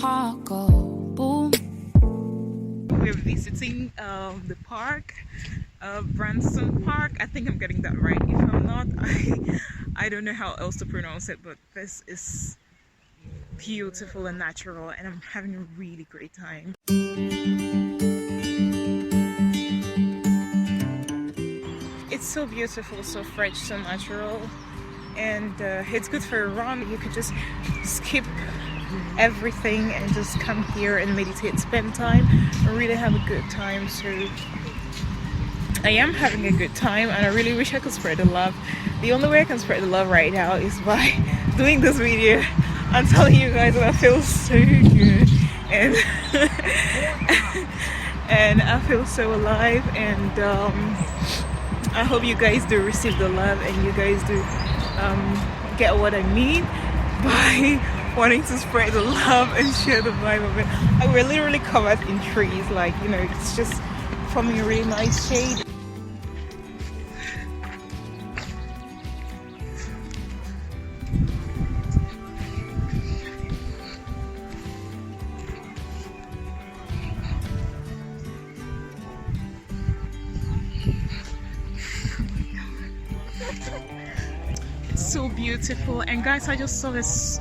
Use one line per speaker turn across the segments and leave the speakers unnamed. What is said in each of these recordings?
heart go boom.
We're visiting the park, Branston Park. I think I'm getting that right. If I'm not, I don't know how else to pronounce it, but this is beautiful and natural, and I'm having a really great time. It's so beautiful, so fresh, so natural, and it's good for a run. You could just skip everything and just come here and meditate, spend time, and really have a good time. So I am having a good time, and I really wish I could spread the love. The only way I can spread the love right now is by doing this video. I'm telling you guys that I feel so good, and and I feel so alive, and I hope you guys do receive the love, and you guys do get what I mean by wanting to spread the love and share the vibe of it. Like, we're literally covered in trees, like, you know, it's just forming a really nice shade. It's so beautiful, and guys, I just saw this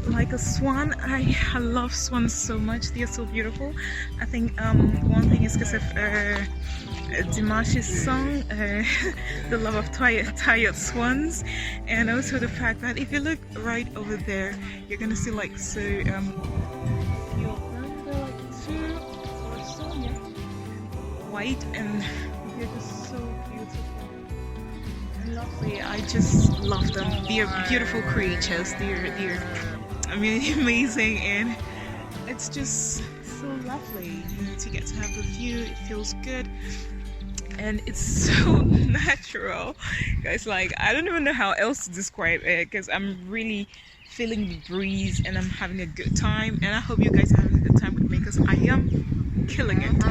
like a swan. I love swans so much. They are so beautiful. I think one thing is because of Dimash's song, The Love of Tired Swans, and also the fact that if you look right over there, you're gonna see like so white, and they're just so beautiful and lovely. I just love them. They're beautiful creatures. They're amazing, and it's just so lovely, you know, to get to have the view. It feels good, and it's so natural, guys. Like, I don't even know how else to describe it, because I'm really feeling the breeze, and I'm having a good time, and I hope you guys are having a good time with me, because I am killing it.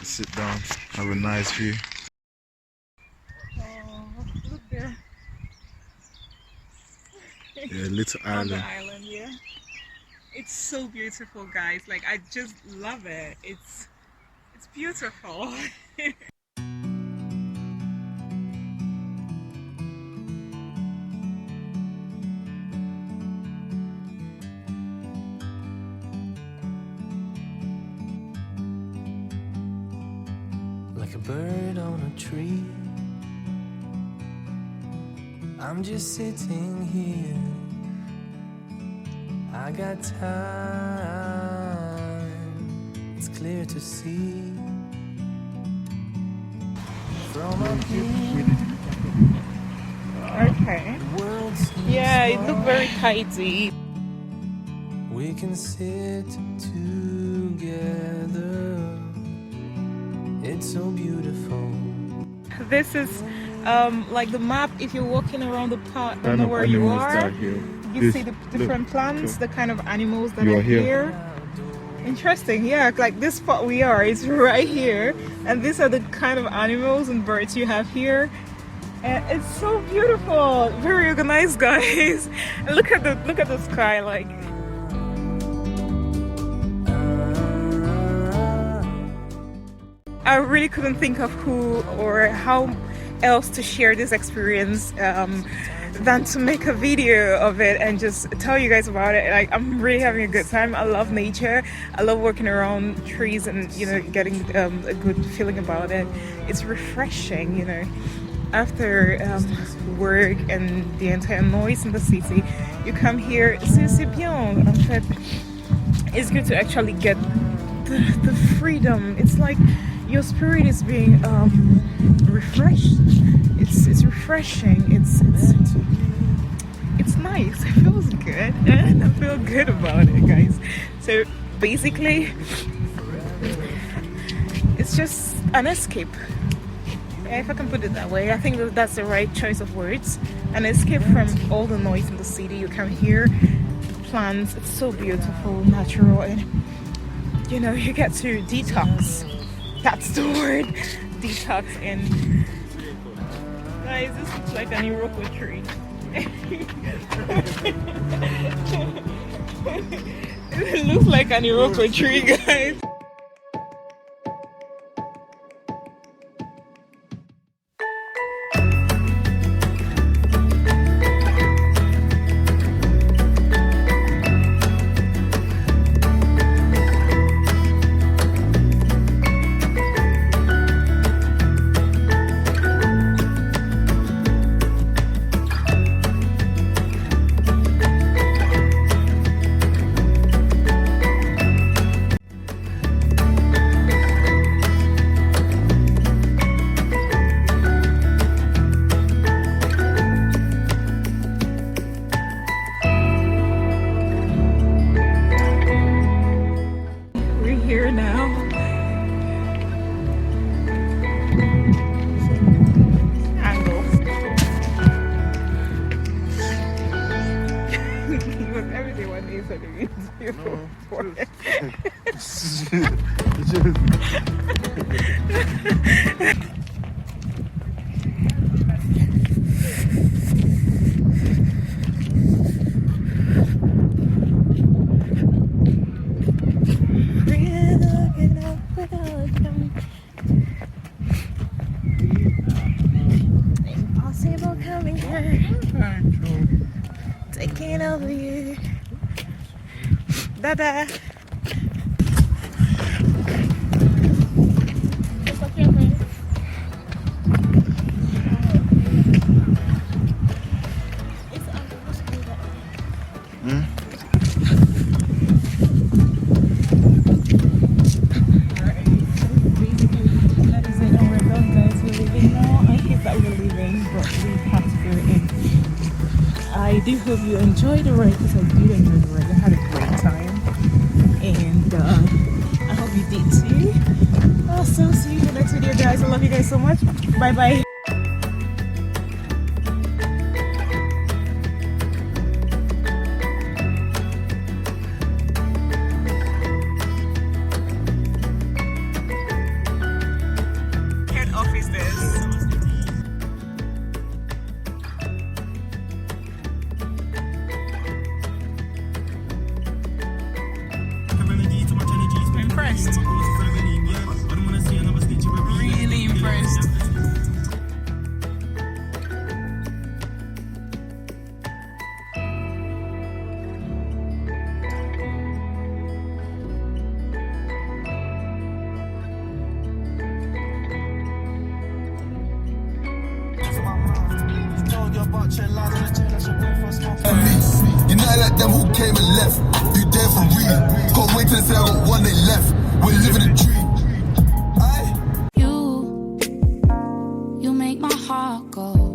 Sit down, have a nice view.
Oh, look there.
Yeah, little
On
island.
the island, yeah. It's so beautiful, guys. Like, I just love it. It's beautiful.
Like a bird on a tree, I'm just sitting here. I got time, it's clear to see. From up here,
Okay.
the world seems
Yeah, it
small.
looked very tidy.
We can sit together. It's so beautiful.
This is like the map. If you're walking around the park, don't know where you are. You see the different plants, the kind of animals that
You
are
are here.
here. Interesting, yeah. Like this spot we are, it's right here, and these are the kind of animals and birds you have here. And it's so beautiful, very organized, guys. And look at the sky, like. I really couldn't think of who or how else to share this experience than to make a video of it and just tell you guys about it. Like, I'm really having a good time. I love nature. I love walking around trees and, you know, getting a good feeling about it. It's refreshing, you know. After work and the entire noise in the city, you come here. C'est bien. En fait, it's good to actually get the freedom. It's like your spirit is being refreshed. It's refreshing. It's nice. It feels good, and I feel good about it, guys. So basically, it's just an escape. Yeah, if I can put it that way. I think that's the right choice of words. An escape from all the noise in the city. You come here, the plants. It's so beautiful, natural, and you know, you get to detox. That's the word, detox. And guys, this looks like an Iroko tree. It It looks like an Iroko tree, guys. Impossible coming here, taking over you. Bye-bye. I do hope you enjoyed the ride because I did enjoy the ride. I had a great time, and I hope you did too. I'll still see you in the next video, guys. I love you guys so much. Bye bye. Head office this. Impressed. Really impressed.
You're not like them who came and left. You there for real. Can't wait till they say I got one day left. We're living a dream.
You make my heart go.